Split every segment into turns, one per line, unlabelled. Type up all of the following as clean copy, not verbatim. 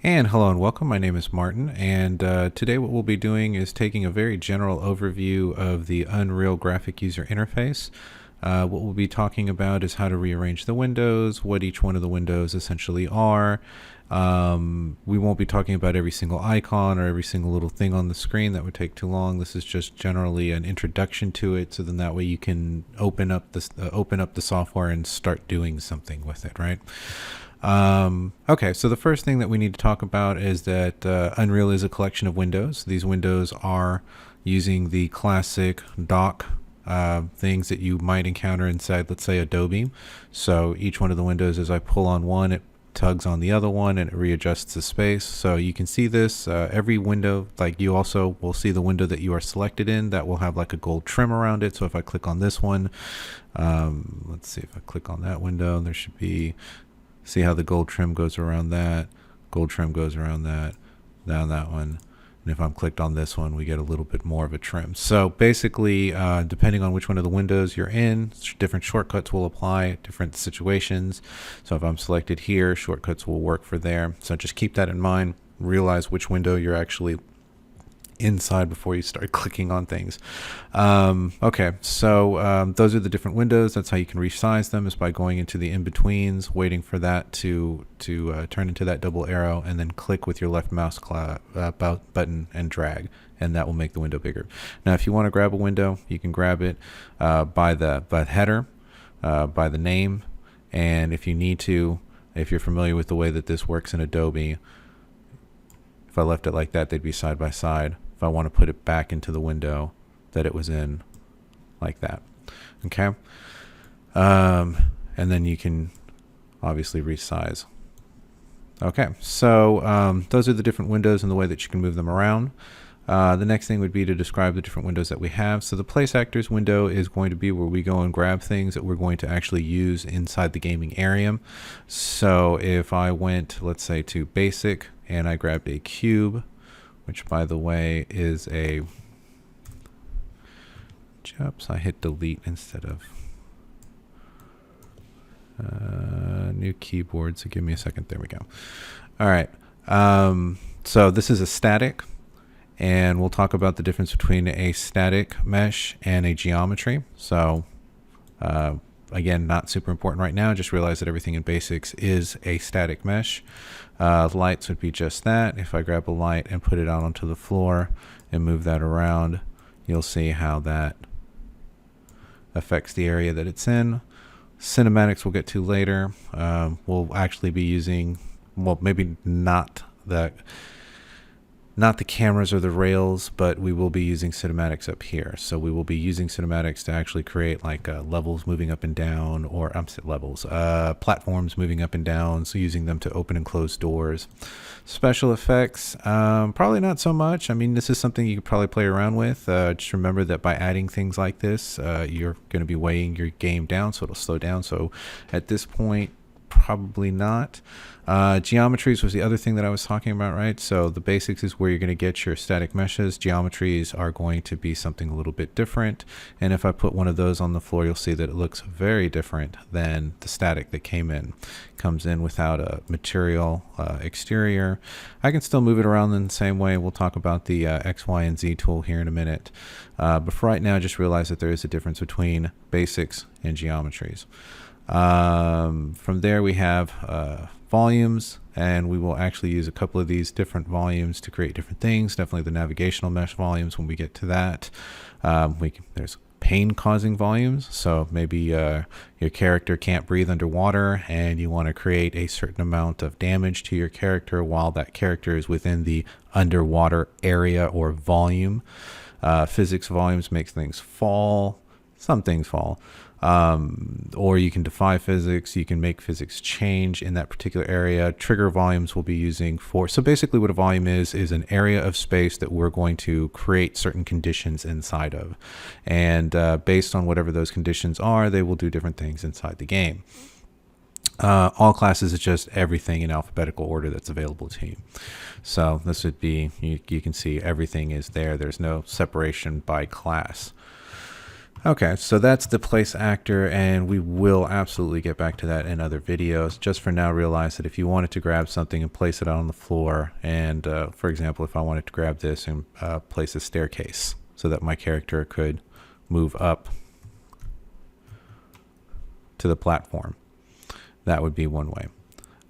And hello and welcome. My name is Martin, and today what we'll be doing is taking a very general overview of the Unreal Graphic User Interface. What we'll be talking about is how to rearrange the windows, what each one of the windows essentially are. We won't be talking about every single icon or every single little thing on the screen. That would take too long. This is just generally an introduction to it, so then that way you can open up the software and start doing something with it, right? Okay, so the first thing that we need to talk about is that Unreal is a collection of windows. These windows are using the classic dock things that you might encounter inside, let's say, Adobe. So each one of the windows, as I pull on one, it tugs on the other one and it readjusts the space. So you can see this every window, like you also will see the window that you are selected in that will have like a gold trim around it. So if I click on this one, let's see, if I click on that window, there should be, see how the gold trim goes around that, gold trim goes around that, down that one. And if I'm clicked on this one, we get a little bit more of a trim. So basically, depending on which one of the windows you're in, different shortcuts will apply at different situations. So if I'm selected here, shortcuts will work for there. So just keep that in mind. Realize which window you're actually inside before you start clicking on things. Okay, so those are the different windows. That's how you can resize them, is by going into the in-betweens, waiting for that to turn into that double arrow, and then click with your left mouse button and drag, and that will make the window bigger. Now if you want to grab a window, you can grab it by the header, by the name, and if you need to, if you're familiar with the way that this works in Adobe, if I left it like that, they'd be side by side. If I want to put it back into the window that it was in, like that. Okay. And then you can obviously resize. Okay, so those are the different windows and the way that you can move them around. The next thing would be to describe the different windows that we have. So the place actors window is going to be where we go and grab things that we're going to actually use inside the gaming area. So if I went, let's say, to basic, and I grabbed a cube, which by the way is a, oops, I hit delete instead of new keyboard, so give me a second. There we go. All right, so this is a static, and we'll talk about the difference between a static mesh and a geometry. So again, not super important right now. Just realize that everything in basics is a static mesh. Lights would be just that. If I grab a light and put it out onto the floor and move that around, you'll see how that affects the area that it's in. Cinematics we'll get to later. We'll actually be using, well, maybe not the cameras or the rails, but we will be using cinematics up here. So we will be using cinematics to actually create like levels moving up and down, or platforms moving up and down. So using them to open and close doors. Special effects, probably not so much. I mean, this is something you could probably play around with. Just remember that by adding things like this, you're going to be weighing your game down, so it'll slow down. So at this point, probably not. Geometries was the other thing that I was talking about, right? So the basics is where you're going to get your static meshes. Geometries are going to be something a little bit different. And if I put one of those on the floor, you'll see that it looks very different than the static that came in. Comes in without a material exterior. I can still move it around in the same way. We'll talk about the X, Y, and Z tool here in a minute. But for right now, just realize that there is a difference between basics and geometries. From there we have volumes, and we will actually use a couple of these different volumes to create different things. Definitely the navigational mesh volumes when we get to that. There's pain causing volumes, so maybe your character can't breathe underwater and you want to create a certain amount of damage to your character while that character is within the underwater area or volume. Physics volumes makes things fall. Some things fall. Or you can defy physics, you can make physics change in that particular area. Trigger volumes will be using for, so basically what a volume is an area of space that we're going to create certain conditions inside of. And based on whatever those conditions are, they will do different things inside the game. All classes is just everything in alphabetical order that's available to you. So this would be, you can see everything is there. There's no separation by class. Okay, so that's the place actor, and we will absolutely get back to that in other videos. Just for now, realize that if you wanted to grab something and place it on the floor, and for example, if I wanted to grab this and place a staircase so that my character could move up to the platform, that would be one way.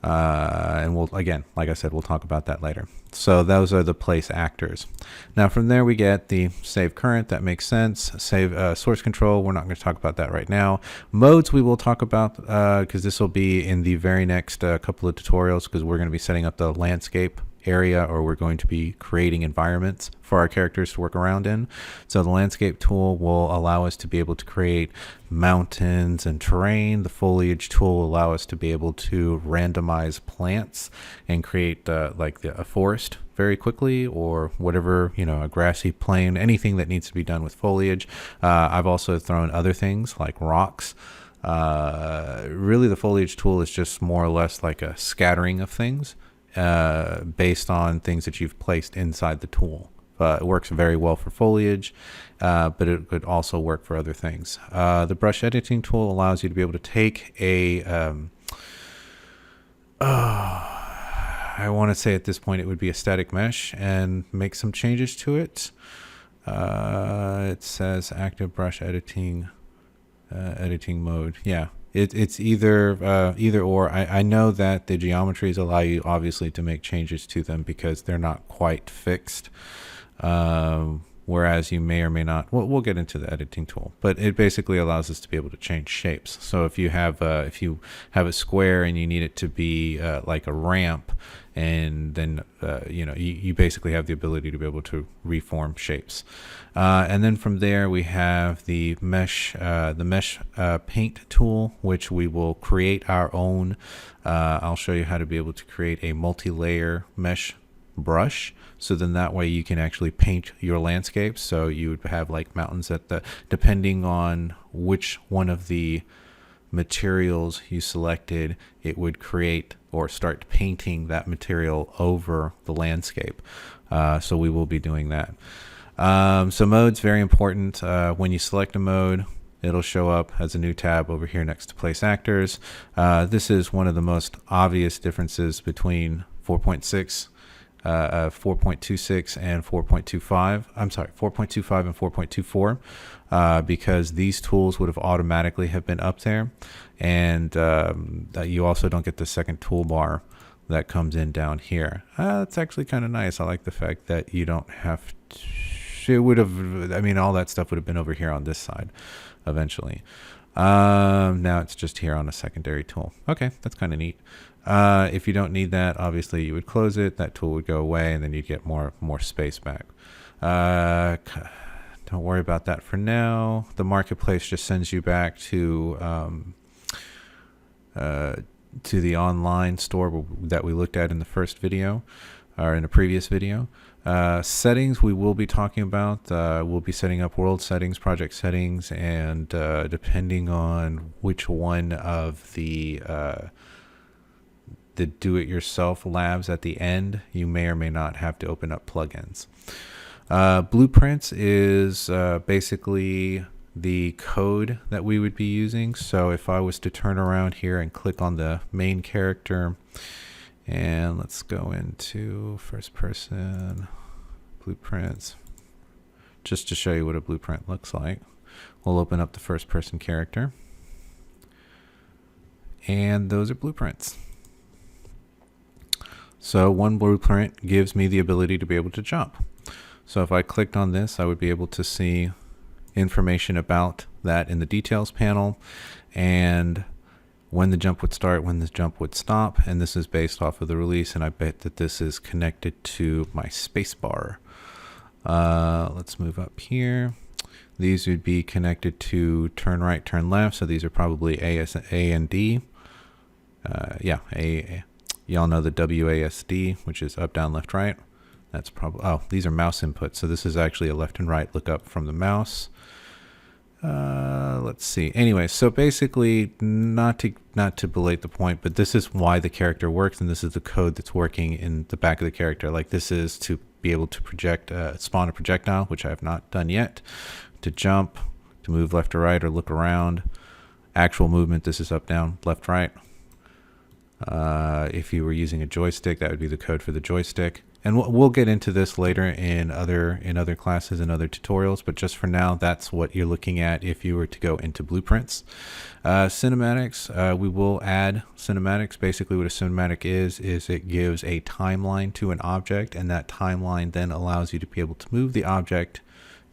And we'll, again, like I said, we'll talk about that later. So those are the place actors. Now from there we get the save current. That makes sense. Save source control. We're not going to talk about that right now. Modes we will talk about because this will be in the very next couple of tutorials, because we're going to be setting up the landscape area, or we're going to be creating environments for our characters to work around in. So the landscape tool will allow us to be able to create mountains and terrain. The foliage tool will allow us to be able to randomize plants and create like a forest very quickly, or whatever, you know, a grassy plain, anything that needs to be done with foliage. I've also thrown other things like rocks. Really the foliage tool is just more or less like a scattering of things based on things that you've placed inside the tool. It works very well for foliage, but it could also work for other things. The brush editing tool allows you to be able to take a, I want to say at this point it would be a static mesh, and make some changes to it. It says active brush editing, editing mode. Yeah. It's either or. I know that the geometries allow you obviously to make changes to them because they're not quite fixed. Whereas you may or may not, we'll get into the editing tool, but it basically allows us to be able to change shapes. So if you have a square and you need it to be like a ramp, and then you basically have the ability to be able to reform shapes. And then from there we have the mesh paint tool, which we will create our own. I'll show you how to be able to create a multi-layer mesh brush, so then that way you can actually paint your landscapes. So you would have like mountains depending on which one of the materials you selected, it would create or start painting that material over the landscape. So we will be doing that. So mode's very important. When you select a mode, it'll show up as a new tab over here next to place actors. This is one of the most obvious differences between 4.6 4.26 and 4.25. I'm sorry, 4.25 and 4.24, because these tools would have automatically have been up there, and you also don't get the second toolbar that comes in down here. That's actually kind of nice. I like the fact that you don't have to, it would have, I mean, all that stuff would have been over here on this side eventually. Now it's just here on a secondary tool. Okay, that's kind of neat. If you don't need that, obviously you would close it, that tool would go away, and then you'd get more space back. Don't worry about that for now. The marketplace just sends you back to the online store that we looked at in the first video, or in a previous video. Settings we will be talking about. We'll be setting up world settings, project settings, and depending on which one of the do-it-yourself labs at the end, you may or may not have to open up plugins. Blueprints is basically the code that we would be using. So if I was to turn around here and click on the main character, and let's go into first person blueprints, just to show you what a blueprint looks like. We'll open up the first person character, and those are blueprints. So one blueprint gives me the ability to be able to jump. So if I clicked on this, I would be able to see information about that in the details panel, and when the jump would start, when the jump would stop, and this is based off of the release, and I bet that this is connected to my spacebar. Let's move up here. These would be connected to turn right, turn left, so these are probably A and D. Yeah, A. Y'all know the WASD, which is up, down, left, right. That's probably, oh, these are mouse inputs. So this is actually a left and right look up from the mouse. Let's see. Anyway, so basically, not to belate the point, but this is why the character works, and this is the code that's working in the back of the character. Like, this is to be able to project, spawn a projectile, which I have not done yet, to jump, to move left or right or look around. Actual movement, this is up, down, left, right. If you were using a joystick, that would be the code for the joystick. And we'll get into this later in other classes and other tutorials, but just for now, that's what you're looking at if you were to go into blueprints. Cinematics, we will add cinematics. Basically what a cinematic is it gives a timeline to an object, and that timeline then allows you to be able to move the object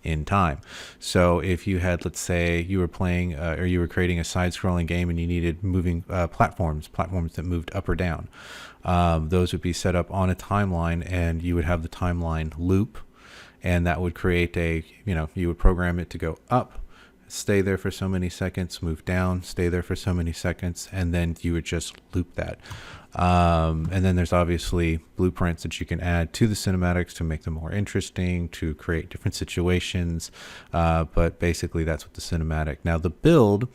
in time. So if you had, let's say you were playing or you were creating a side-scrolling game and you needed moving platforms that moved up or down, those would be set up on a timeline, and you would have the timeline loop, and that would create a, you would program it to go up, stay there for so many seconds, move down, stay there for so many seconds, and then you would just loop that. And then there's obviously blueprints that you can add to the cinematics to make them more interesting, to create different situations. But basically that's what the cinematic. Now the build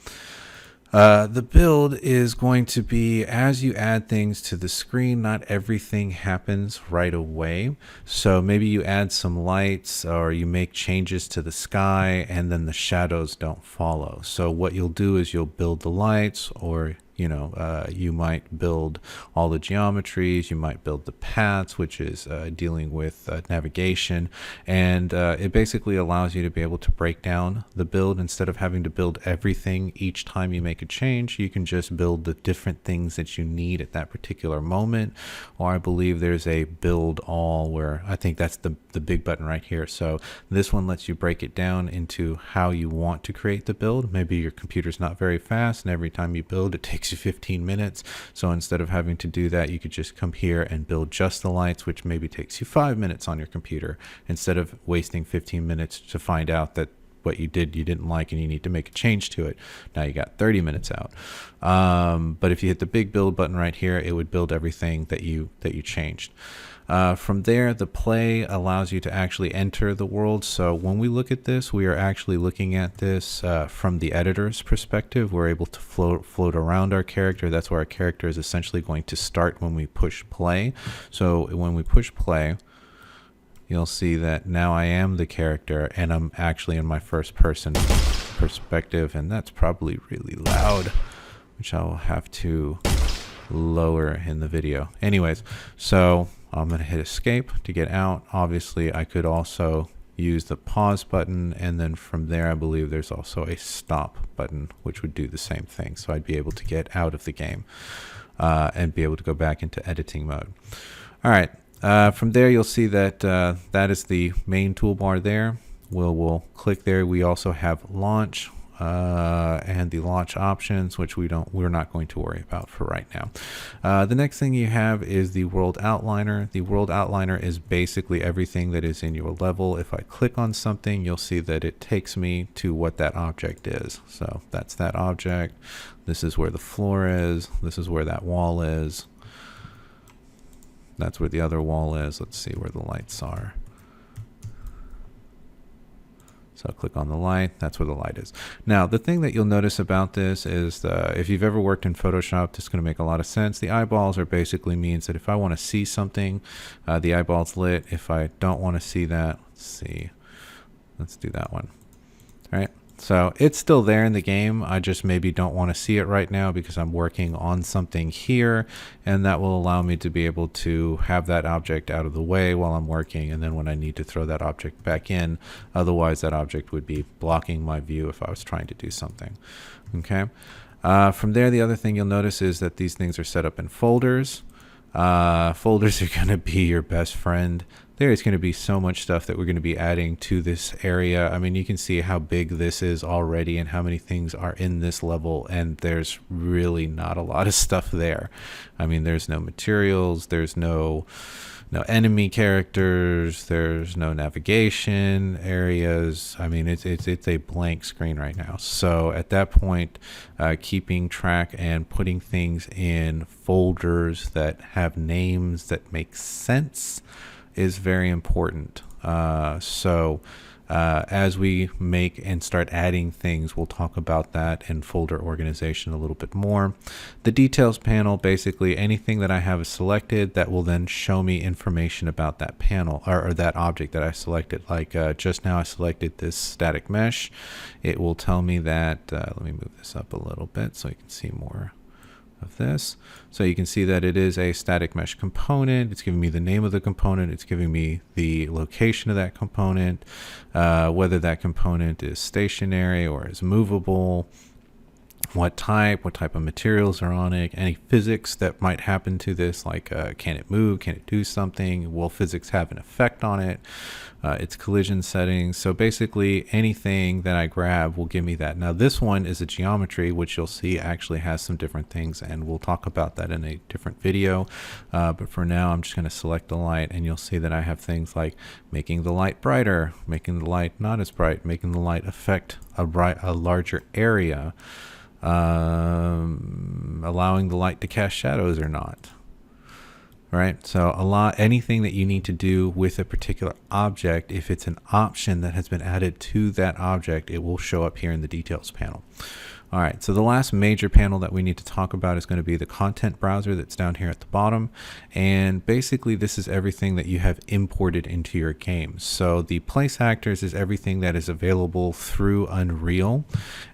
is going to be, as you add things to the screen, not everything happens right away. So maybe you add some lights or you make changes to the sky and then the shadows don't follow. So what you'll do is you'll build the lights, or you might build all the geometries, you might build the paths, which is dealing with navigation, and it basically allows you to be able to break down the build. Instead of having to build everything each time you make a change, you can just build the different things that you need at that particular moment. Or I believe there's a build all, where I think that's the big button right here. So this one lets you break it down into how you want to create the build. Maybe your computer's not very fast, and every time you build it takes you 15 minutes. So instead of having to do that, you could just come here and build just the lights, which maybe takes you 5 minutes on your computer, instead of wasting 15 minutes to find out that what you didn't like and you need to make a change to it. Now you got 30 minutes out. But if you hit the big build button right here, it would build everything that you changed. From there, the play allows you to actually enter the world. So when we look at this, we are actually looking at this from the editor's perspective. We're able to float around our character. That's where our character is essentially going to start when we push play. So when we push play, you'll see that now I am the character, and I'm actually in my first person perspective, and that's probably really loud, which I will have to lower in the video. Anyways, so I'm going to hit escape to get out. Obviously, I could also use the pause button, and then from there I believe there's also a stop button, which would do the same thing. So I'd be able to get out of the game and be able to go back into editing mode. All right. From there, you'll see that that is the main toolbar there. We'll click there. We also have launch and the launch options, which we're not going to worry about for right now. The next thing you have is the world outliner. The world outliner is basically everything that is in your level. If I click on something, you'll see that it takes me to what that object is. So that's that object. This is where the floor is. This is where that wall is. That's where the other wall is. Let's see where the lights are. So I'll click on the light. That's where the light is. Now, the thing that you'll notice about this is if you've ever worked in Photoshop, this is going to make a lot of sense. The eyeballs are basically means that if I want to see something, the eyeball's lit. If I don't want to see that, let's see. Let's do that one. All right. So it's still there in the game. I just maybe don't want to see it right now because I'm working on something here, and that will allow me to be able to have that object out of the way while I'm working, and then when I need to throw that object back in, otherwise that object would be blocking my view if I was trying to do something. Okay. From there, the other thing you'll notice is that these things are set up in folders. Folders are going to be your best friend. There is going to be so much stuff that we're going to be adding to this area. I mean, you can see how big this is already and how many things are in this level, and there's really not a lot of stuff there. I mean, there's no materials, there's no enemy characters, there's no navigation areas. I mean, it's a blank screen right now. So at that point, keeping track and putting things in folders that have names that make sense is very important. So As we make and start adding things, we'll talk about that in folder organization a little bit more. The details panel, basically anything that I have selected that will then show me information about that panel or that object that I selected. Like just now I selected this static mesh. It will tell me that, let me move this up a little bit so you can see more of this. So you can see that it is a static mesh component. It's giving me the name of the component. It's giving me the location of that component, whether that component is stationary or is movable, what type of materials are on it, any physics that might happen to this, like can it move, can it do something, will physics have an effect on it, its collision settings. So basically anything that I grab will give me that. Now this one is a geometry, which you'll see actually has some different things, and we'll talk about that in a different video. But for now I'm just going to select the light, and you'll see that I have things like making the light brighter, making the light not as bright, making the light affect a larger area, allowing the light to cast shadows or not. Right, so anything that you need to do with a particular object, if it's an option that has been added to that object, it will show up here in the details panel. All right, so the last major panel that we need to talk about is going to be the content browser that's down here at the bottom. And basically this is everything that you have imported into your game. So the place actors is everything that is available through Unreal.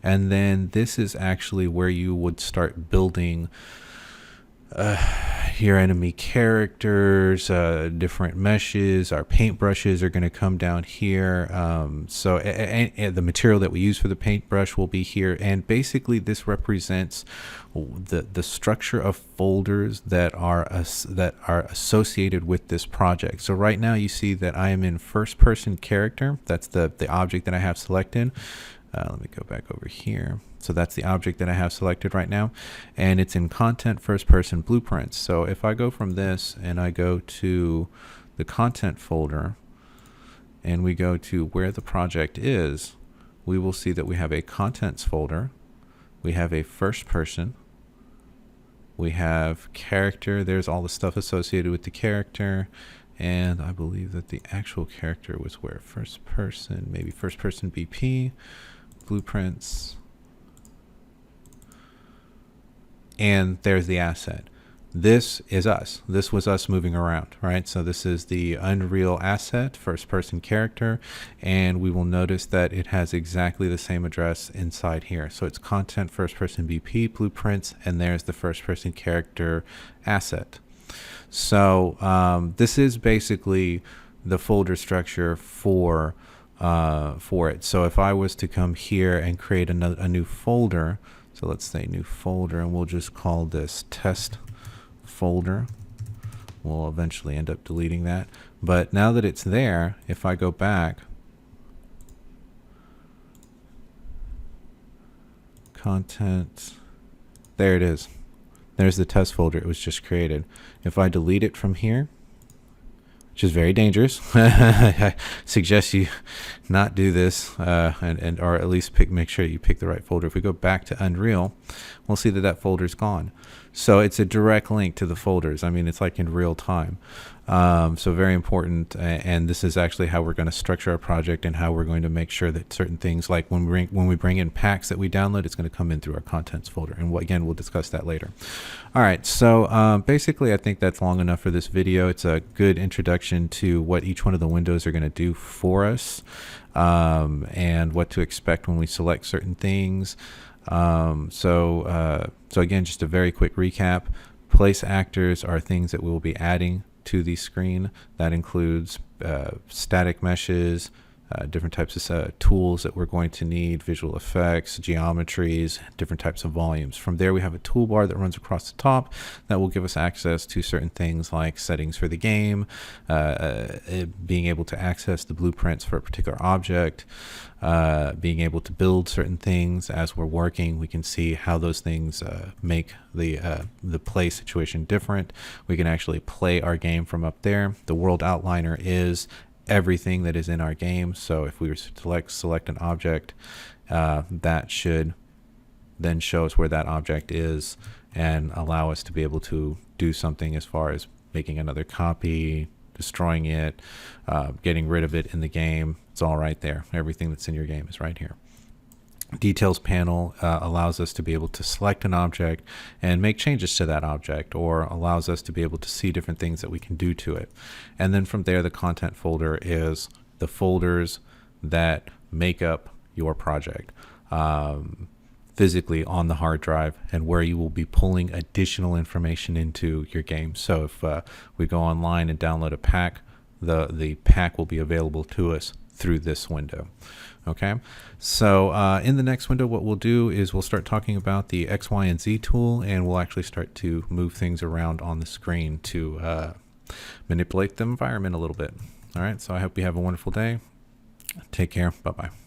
And then this is actually where you would start building your enemy characters, different meshes. Our paintbrushes are going to come down here. So the material that we use for the paintbrush will be here. And basically this represents the structure of folders that are associated with this project. So right now you see that I am in first person character. That's the object that I have selected. Let me go back over here. So that's the object that I have selected right now, and it's in content first person blueprints. So if I go from this and I go to the content folder and we go to where the project is, we will see that we have a contents folder, we have a first person, we have character, there's all the stuff associated with the character, and I believe that the actual character was where? First person, maybe first person BP, blueprints, and there's the asset. This is us. This was us moving around, right? So this is the Unreal asset, first person character, and we will notice that it has exactly the same address inside here. So it's content first person BP, blueprints, and there's the first person character asset. So this is basically the folder structure for it. So if I was to come here and create a new folder, so let's say new folder, and we'll just call this test folder. We'll eventually end up deleting that. But now that it's there, if I go back, content, there it is. There's the test folder. It was just created. If I delete it from here, which is very dangerous, I suggest you not do this, or at least make sure you pick the right folder. If we go back to Unreal, we'll see that folder's gone. So it's a direct link to the folders. I mean, it's like in real time. So very important, and this is actually how we're going to structure our project and how we're going to make sure that certain things, like when we bring in packs that we download, it's going to come in through our contents folder. And again, we'll discuss that later. All right, so basically I think that's long enough for this video. It's a good introduction to what each one of the windows are going to do for us, and what to expect when we select certain things. So again, just a very quick recap. Place actors are things that we will be adding to the screen. That includes static meshes, different types of tools that we're going to need, visual effects, geometries, different types of volumes. From there, we have a toolbar that runs across the top that will give us access to certain things like settings for the game, being able to access the blueprints for a particular object, being able to build certain things as we're working. We can see how those things make the play situation different. We can actually play our game from up there. The world outliner is everything that is in our game. So if we were to select an object, that should then show us where that object is and allow us to be able to do something as far as making another copy, destroying it, getting rid of it in the game. It's all right there. Everything that's in your game is right here. Details panel allows us to be able to select an object and make changes to that object, or allows us to be able to see different things that we can do to it. And then from there, the content folder is the folders that make up your project physically on the hard drive, and where you will be pulling additional information into your game. So if we go online and download a pack, the pack will be available to us through this window. Okay, so in the next window, what we'll do is we'll start talking about the X, Y, and Z tool, and we'll actually start to move things around on the screen to manipulate the environment a little bit. All right, so I hope you have a wonderful day. Take care. Bye-bye.